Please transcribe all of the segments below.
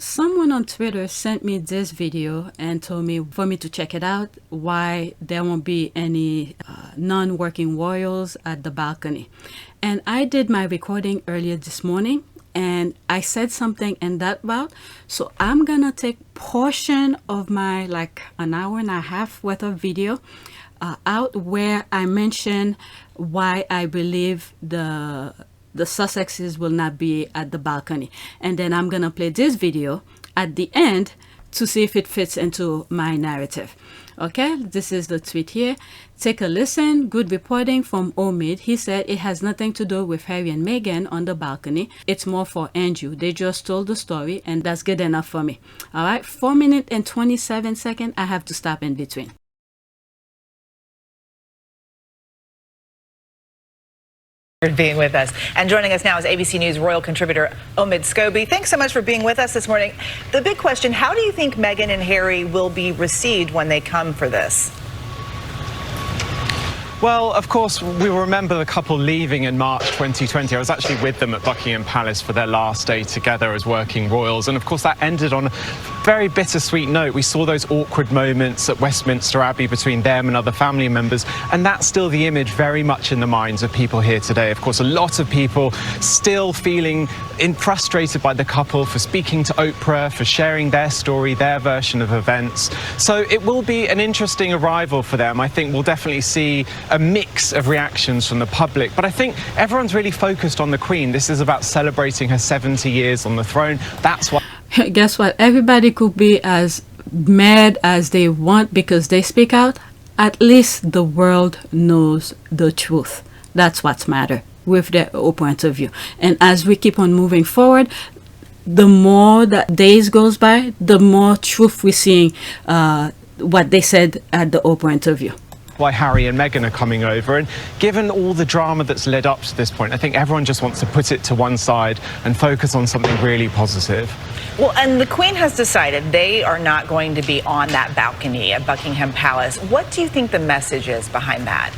someone on Twitter sent me this video and told me for me to check it out, why there won't be any non-working royals at the balcony. And I did my recording earlier this morning, and I said something in that route. So I'm gonna take portion of my like an hour and a half worth of video out where I mention why I believe the Sussexes will not be at the balcony, and then I'm gonna play this video at the end to see if it fits into my narrative. Okay, this is the tweet here. Take a listen. Good reporting from Omid. He said it has nothing to do with Harry and Meghan on the balcony. It's more for Andrew. They just told the story, and that's good enough for me. All right, 4 minutes and 27 seconds. I have to stop in between. Being with us. And joining us now is ABC News royal contributor Omid Scobie. Thanks so much for being with us this morning. The big question, how do you think Meghan and Harry will be received when they come for this? Well, of course, we remember the couple leaving in March 2020. I was actually with them at Buckingham Palace for their last day together as working royals. And of course, that ended on a very bittersweet note. We saw those awkward moments at Westminster Abbey between them and other family members. And that's still the image very much in the minds of people here today. Of course, a lot of people still feeling frustrated by the couple for speaking to Oprah, for sharing their story, their version of events. So it will be an interesting arrival for them. I think we'll definitely see a mix of reactions from the public, but I think everyone's really focused on the Queen. This is about celebrating her 70 years on the throne. That's why. Guess what? Everybody could be as mad as they want because they speak out. At least the world knows the truth. That's what's matter with their own point of view. And as we keep on moving forward, the more that days goes by, the more truth we're seeing what they said at the own point of view. Why Harry and Meghan are coming over, and given all the drama that's led up to this point, I think everyone just wants to put it to one side and focus on something really positive. Well, and the Queen has decided they are not going to be on that balcony at Buckingham Palace. What do you think the message is behind that?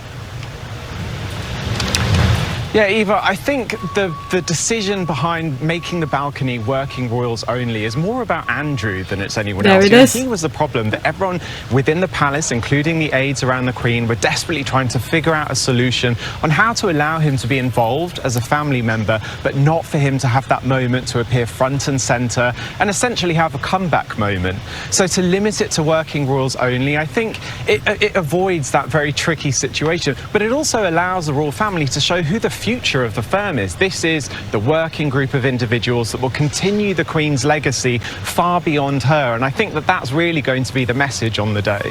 Yeah, Eva, I think the decision behind making the balcony working royals only is more about Andrew than it's anyone else. There it is. He was the problem, that everyone within the palace, including the aides around the Queen, were desperately trying to figure out a solution on how to allow him to be involved as a family member, but not for him to have that moment to appear front and centre and essentially have a comeback moment. So to limit it to working royals only, I think it avoids that very tricky situation, but it also allows the royal family to show who the future of the firm is. This is the working group of individuals that will continue the Queen's legacy far beyond her, and I think that that's really going to be the message on the day.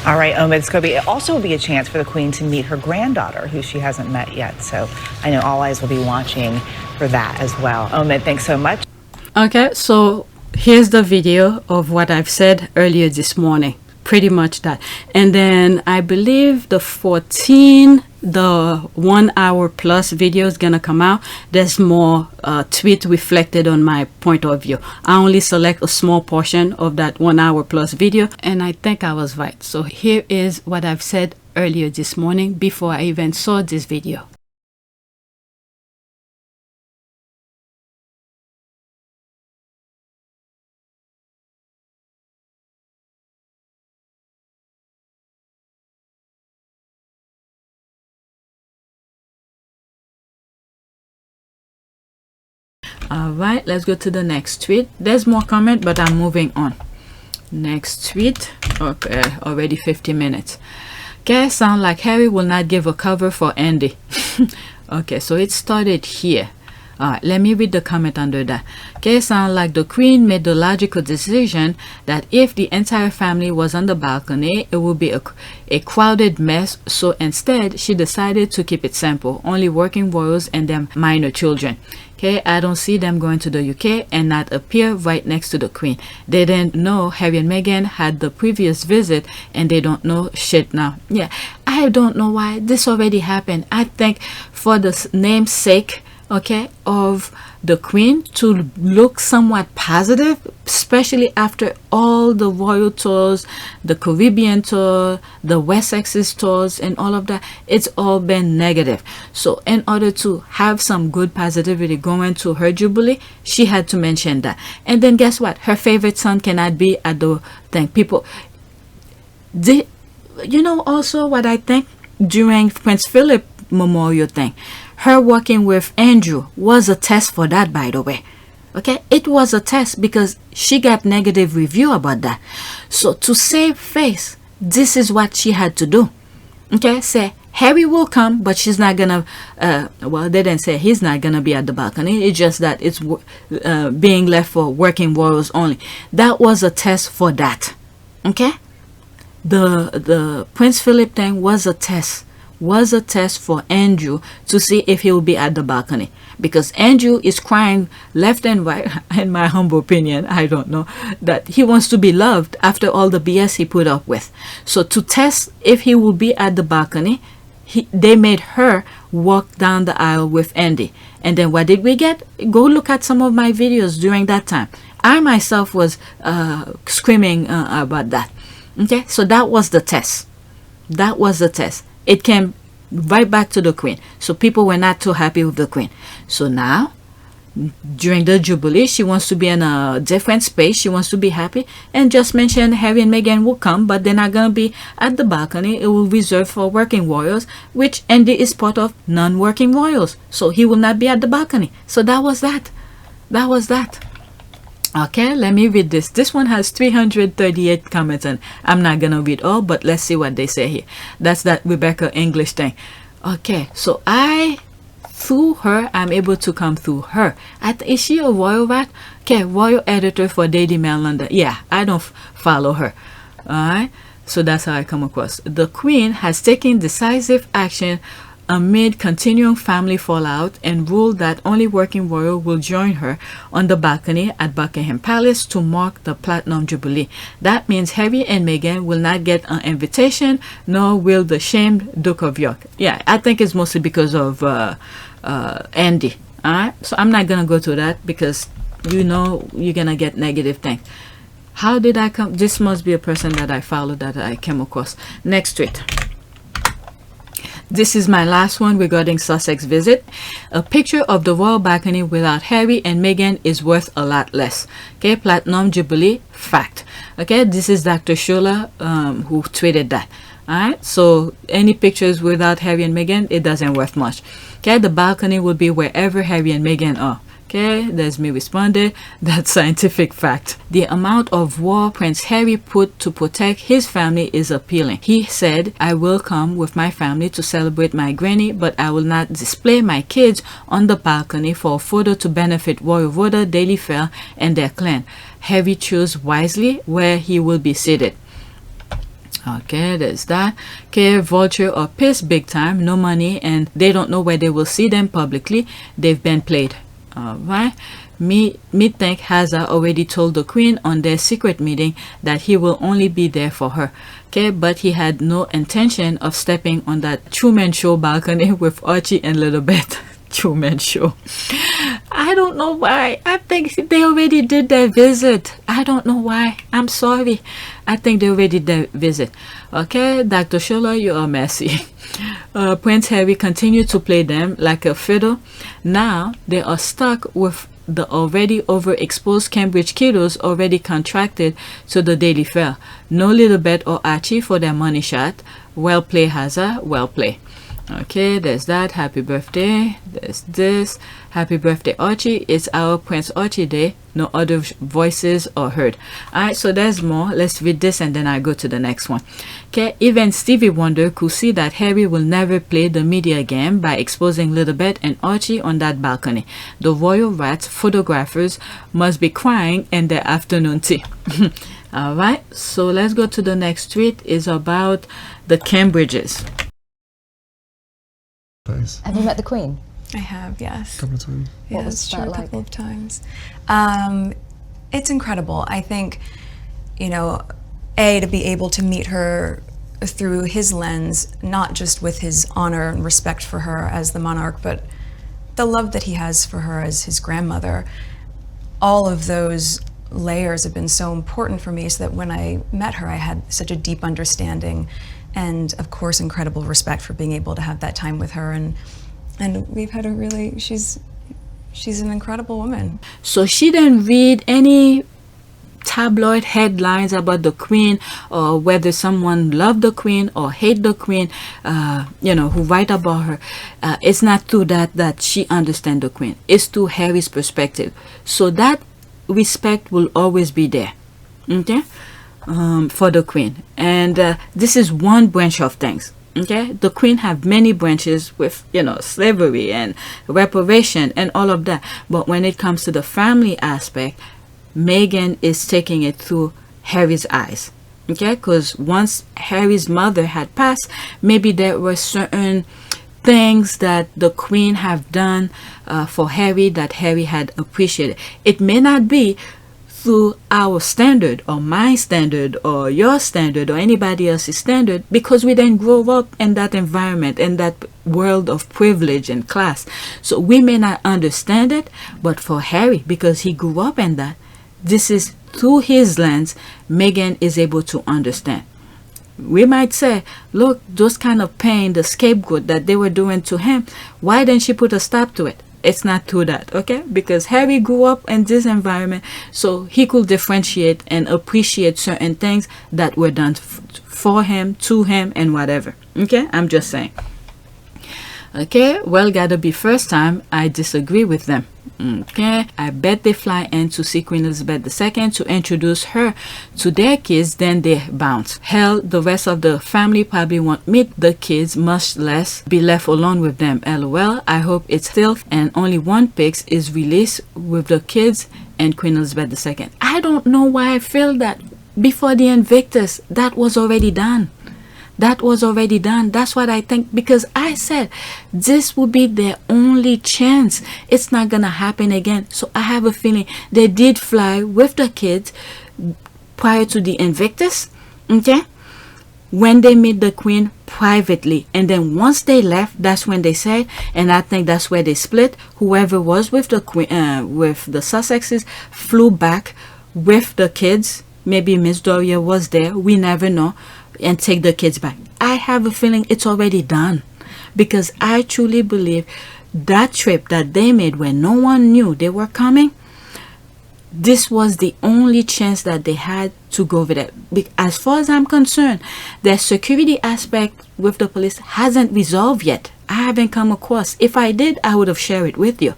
All right, Omid Scobie, it also will be a chance for the Queen to meet her granddaughter, who she hasn't met yet, so I know all eyes will be watching for that as well. Omid, thanks so much. Okay, so here's the video of what I've said earlier this morning. Pretty much that. And then I believe the 1 hour plus video is gonna come out. There's more tweet reflected on my point of view. I only select a small portion of that 1 hour plus video, and I think I was right. So here is what I've said earlier this morning before I even saw this video. All right, let's go to the next tweet. There's more comment, but I'm moving on. Next tweet. Okay, already 50 minutes. Okay, sound like Harry will not give a cover for Andy. Okay, so it started here. All right, let me read the comment under that. Okay, sound like the Queen made the logical decision that if the entire family was on the balcony, it would be a crowded mess. So instead, she decided to keep it simple, only working royals and their minor children. Okay, I don't see them going to the UK and not appear right next to the Queen. They didn't know Harry and Meghan had the previous visit, and they don't know shit now. Yeah, I don't know why this already happened. I think for the name's sake, okay, of the Queen to look somewhat positive, especially after all the royal tours, the Caribbean tour, the Sussexes tours, and all of that. It's all been negative. So in order to have some good positivity going to her Jubilee, she had to mention that. And then guess what? Her favorite son cannot be at the thing. People, you know, also what I think during Prince Philip memorial thing, her working with Andrew was a test for that, by the way. Okay, it was a test because she got negative review about that. So to save face, this is what she had to do. Okay, say Harry will come, but she's not gonna well, they didn't say he's not gonna be at the balcony. It's just that it's being left for working royals only. That was a test for that. Okay, the Prince Philip thing was a test for Andrew to see if he will be at the balcony, because Andrew is crying left and right, in my humble opinion, I don't know, that he wants to be loved after all the BS he put up with. So to test if he will be at the balcony, they made her walk down the aisle with Andy. And then what did we get? Go look at some of my videos during that time. I myself was screaming about that. Okay, so that was the test. That was the test. It came right back to the Queen. So people were not too happy with the Queen. So now, during the Jubilee, she wants to be in a different space. She wants to be happy. And just mention Harry and Meghan will come, but they're not going to be at the balcony. It will be reserved for working royals, which Andy is part of non-working royals. So he will not be at the balcony. So that was that. That was that. Okay, let me read this. This one has 338 comments, and I'm not gonna read all, but let's see what they say here. That's that Rebecca English thing. Okay, so through her, I'm able to come through her. Is she a royal rat? Okay, royal editor for Daily Mail London. Yeah, I don't follow her. Alright, so that's how I come across. The Queen has taken decisive action amid continuing family fallout and ruled that only working royal will join her on the balcony at Buckingham Palace to mark the Platinum Jubilee. That means Harry and Meghan will not get an invitation, nor will the shamed Duke of York. Yeah, I think it's mostly because of Andy. Alright, so I'm not gonna go to that because you know you're gonna get negative things. How did I come? This must be a person that I followed that I came across. Next tweet. This is my last one regarding Sussex visit. A picture of the royal balcony without Harry and Meghan is worth a lot less. Okay, Platinum Jubilee fact. Okay, this is Dr. Schuller who tweeted that. Alright, so any pictures without Harry and Meghan, it doesn't worth much. Okay, the balcony will be wherever Harry and Meghan are. Okay, there's me responded. That's scientific fact. The amount of war Prince Harry put to protect his family is appealing. He said, I will come with my family to celebrate my granny, but I will not display my kids on the balcony for a photo to benefit Royal Rhoda, Daily Fair, and their clan. Harry chose wisely where he will be seated. Okay, there's that. Okay, Vulture are pissed big time, no money, and they don't know where they will see them publicly. They've been played. Alright, me think Hazard already told the Queen on their secret meeting that he will only be there for her. Okay, but he had no intention of stepping on that Truman Show balcony with Archie and Little Beth. Truman Show. I don't know why. I think they already did their visit. I don't know why. I'm sorry. I think they already did their visit. Okay, Dr. Schuller, you are messy. Prince Harry continued to play them like a fiddle. Now they are stuck with the already overexposed Cambridge kiddos already contracted to the Daily Fair. No Little Beth or Archie for their money shot. Well play, Hazard. Well play. Okay, there's that. Happy birthday. There's this. Happy birthday, Archie. It's our Prince Archie Day. No other voices are heard. Alright, so there's more. Let's read this and then I go to the next one. Okay, even Stevie Wonder could see that Harry will never play the media game by exposing Little Beth and Archie on that balcony. The royal rats photographers must be crying in their afternoon tea. Alright, so let's go to the next tweet. It's about the Cambridges. Have you met the Queen? I have, yes. A couple of times. Yeah, What was it's that true, a like? couple of times. It's incredible. I think, you know, to be able to meet her through his lens, not just with his honor and respect for her as the monarch, but the love that he has for her as his grandmother, all of those layers have been so important for me, so that when I met her, I had such a deep understanding and, of course, incredible respect for being able to have that time with her. And we've had a really, she's an incredible woman. So she didn't read any tabloid headlines about the Queen, or whether someone loved the Queen or hate the Queen, who write about her. It's not through that she understands the Queen. It's through Harry's perspective. So that respect will always be there, okay, for the Queen. And this is one branch of things. Okay, the Queen have many branches with, slavery and reparation and all of that. But when it comes to the family aspect, Meghan is taking it through Harry's eyes. Okay, because once Harry's mother had passed, maybe there were certain things that the Queen have done for Harry that Harry had appreciated. It may not be through our standard or my standard or your standard or anybody else's standard, because we didn't grow up in that environment, in that world of privilege and class. So we may not understand it, but for Harry, because he grew up in that, this is through his lens, Meghan is able to understand. We might say, look, those kind of pain, the scapegoat that they were doing to him, why didn't she put a stop to it? It's not through that, okay? Because Harry grew up in this environment, so he could differentiate and appreciate certain things that were done for him, to him, and whatever. Okay? I'm just saying. Okay? Well, gotta be first time I disagree with them. Okay, I bet they fly in to see Queen Elizabeth II to introduce her to their kids, then they bounce. Hell, the rest of the family probably won't meet the kids, much less be left alone with them. LOL, I hope it's still and only one pic is released with the kids and Queen Elizabeth II. I don't know why I feel that before the Invictus, that was already done. That was already done. That's what I think, because I said this will be their only chance. It's not gonna happen again. So I have a feeling they did fly with the kids prior to the Invictus, okay, when they meet the Queen privately, and then once they left, that's when they said, and I think that's where they split. Whoever was with the Queen, with the Sussexes, flew back with the kids. Maybe Miss Doria was there, we never know, and take the kids back. I have a feeling it's already done, because I truly believe that trip that they made when no one knew they were coming, this was the only chance that they had to go over there. As far as I'm concerned, their security aspect with the police hasn't resolved yet. I haven't come across. If I did, I would have shared it with you.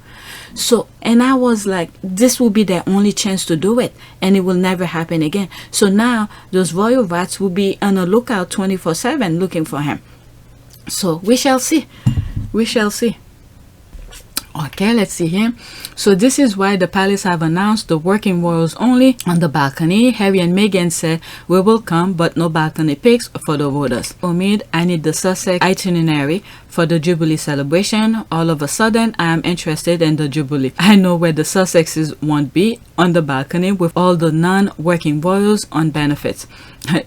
So, and I was like, this will be their only chance to do it, and it will never happen again. So now those royal rats will be on the lookout 24/7 looking for him. So we shall see. We shall see. Okay, let's see here. So this is why the palace have announced the working royals only on the balcony. Harry and Meghan said, we will come, but no balcony pics for the voters. Omid, I need the Sussex itinerary for the Jubilee celebration. All of a sudden, I am interested in the Jubilee. I know where the Sussexes won't be, on the balcony with all the non-working royals on benefits.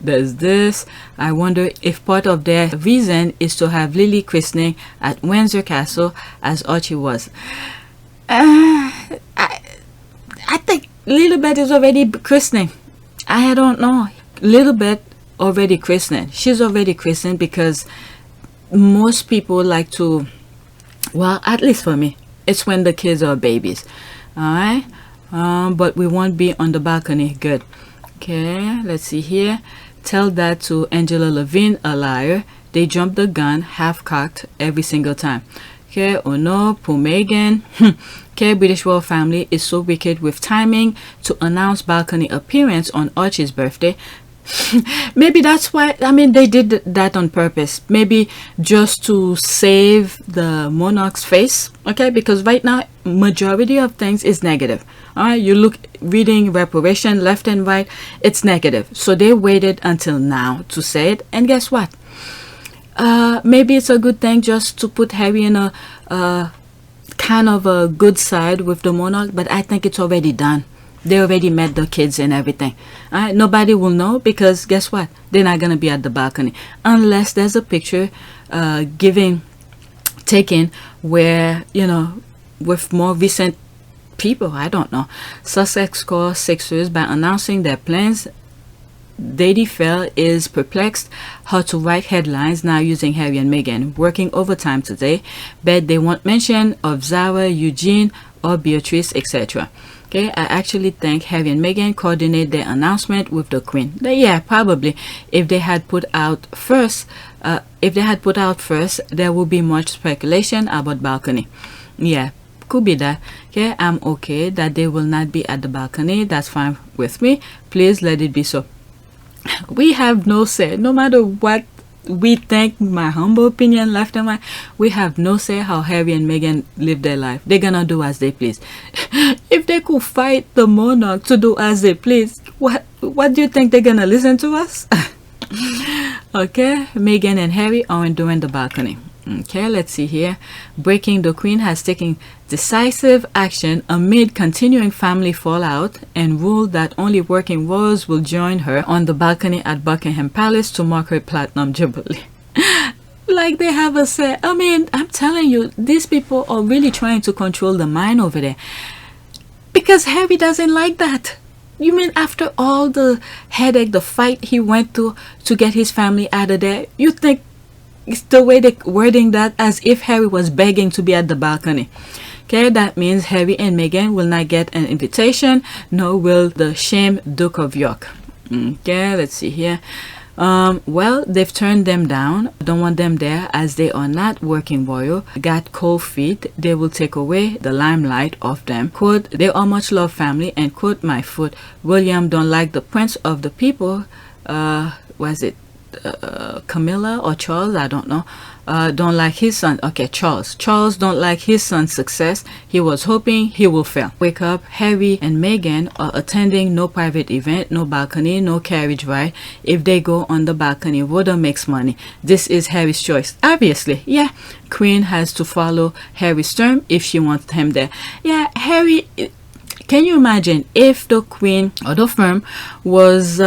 There's this. I wonder if part of their reason is to have Lily christening at Windsor Castle as Archie was. I think Lilibet is already christening. I don't know. Lilibet already christening. She's already christened, because most people like to, well, at least for me, it's when the kids are babies. Alright? But we won't be on the balcony. Good. Okay, let's see here. Tell that to Angela Levine, a liar. They jump the gun, half-cocked every single time. Okay, oh no, poor Meghan. Okay, British royal family is so wicked with timing to announce balcony appearance on Archie's birthday. Maybe that's why, I mean, they did that on purpose. Maybe just to save the monarch's face. Okay, because right now, majority of things is negative. Alright, you look, reading reparation left and right, it's negative. So they waited until now to say it. And guess what? Maybe it's a good thing just to put Harry in a kind of a good side with the monarch. But I think it's already done. They already met the kids and everything. Alright, nobody will know, because guess what? They're not gonna be at the balcony unless there's a picture taken where, you know, with more recent people. I don't know. Sussex calls Sixers by announcing their plans. Daily Fair is perplexed how to write headlines now using Harry and Meghan working overtime today, but they won't mention of Zara, Eugene, or Beatrice, etc. Okay, I actually think Harry and Meghan coordinate their announcement with the Queen. Yeah, probably. If they had put out first, there would be much speculation about balcony. Yeah, could be that. Okay, I'm okay that they will not be at the balcony. That's fine with me. Please let it be so. We have no say, no matter what we think, my humble opinion, left and right, we have no say how Harry and Meghan live their life. They're gonna do as they please. If they could fight the monarch to do as they please, what do you think they're gonna listen to us? Okay, Meghan and Harry aren't doing the balcony. Okay, let's see here. Breaking: the Queen has taken decisive action amid continuing family fallout and ruled that only working royals will join her on the balcony at Buckingham Palace to mark her Platinum Jubilee. Like they have a say. I mean, I'm telling you, these people are really trying to control the mind over there. Because Harry doesn't like that. You mean after all the headache, the fight he went through to get his family out of there, you think it's the way they're wording that as if Harry was begging to be at the balcony. Okay, that means Harry and Meghan will not get an invitation, nor will the shame Duke of York. Okay, let's see here. Well, they've turned them down. Don't want them there as they are not working royal. Got cold feet. They will take away the limelight of them. Quote, they are much loved family, and quote, my foot. William don't like the prince of the people. Was it Camilla or Charles? I don't know. Don't like his son. Okay, Charles don't like his son's success. He was hoping he will fail. Wake up. Harry and Meghan are attending no private event, no balcony, no carriage ride. If they go on the balcony, Rhoda makes money. This is Harry's choice. Obviously, yeah. Queen has to follow Harry's term if she wants him there. Yeah, Harry, can you imagine if the Queen or the firm was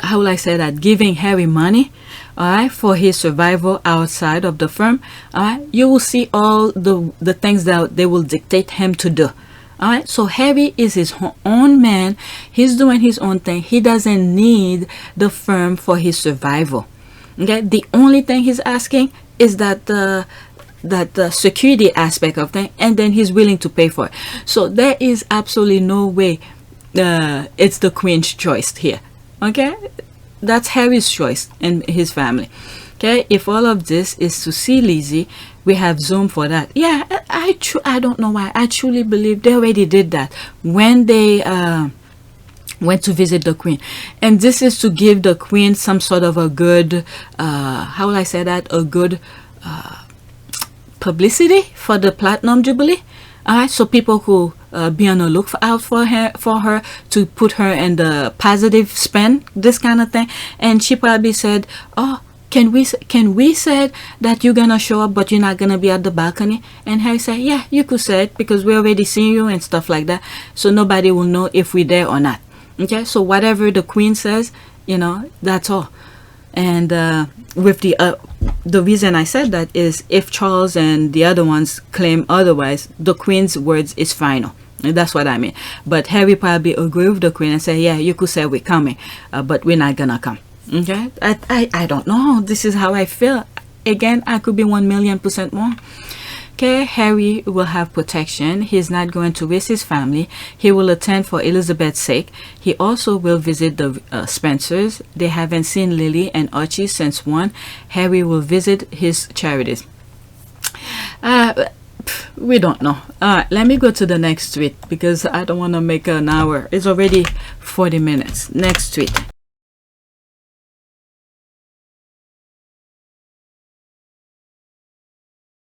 how will I say that, giving Harry money, all right, for his survival outside of the firm? All right, you will see all the things that they will dictate him to do. All right, so Harry is his own man. He's doing his own thing. He doesn't need the firm for his survival. Okay, the only thing he's asking is that the security aspect of things, and then he's willing to pay for it. So there is absolutely no way it's the Queen's choice here. Okay, that's Harry's choice and his family. Okay, if all of this is to see Lizzie, we have Zoom for that. Yeah, I don't know why. I truly believe they already did that when they went to visit the Queen, and this is to give the Queen some sort of a good how will I say that, a good publicity for the Platinum Jubilee. All right, so people who be on the lookout for her to put her in the positive spin, this kind of thing. And she probably said, oh, can we say that you're gonna show up but you're not gonna be at the balcony? And Harry said, yeah, you could say it because we already seen you and stuff like that, so nobody will know if we're there or not. Okay, so whatever the Queen says, you know, that's all. And with the reason I said that is if Charles and the other ones claim otherwise, the Queen's words is final. And that's what I mean. But Harry probably agree with the Queen and say, yeah, you could say we're coming, but we're not gonna come. Okay, I don't know. This is how I feel. Again, I could be 1,000,000% wrong. Okay, Harry will have protection. He's not going to risk his family. He will attend for Elizabeth's sake. He also will visit the Spencers. They haven't seen Lily and Archie since one. Harry will visit his charities. We don't know. All right, let me go to the next tweet because I don't want to make an hour. It's already 40 minutes. Next tweet.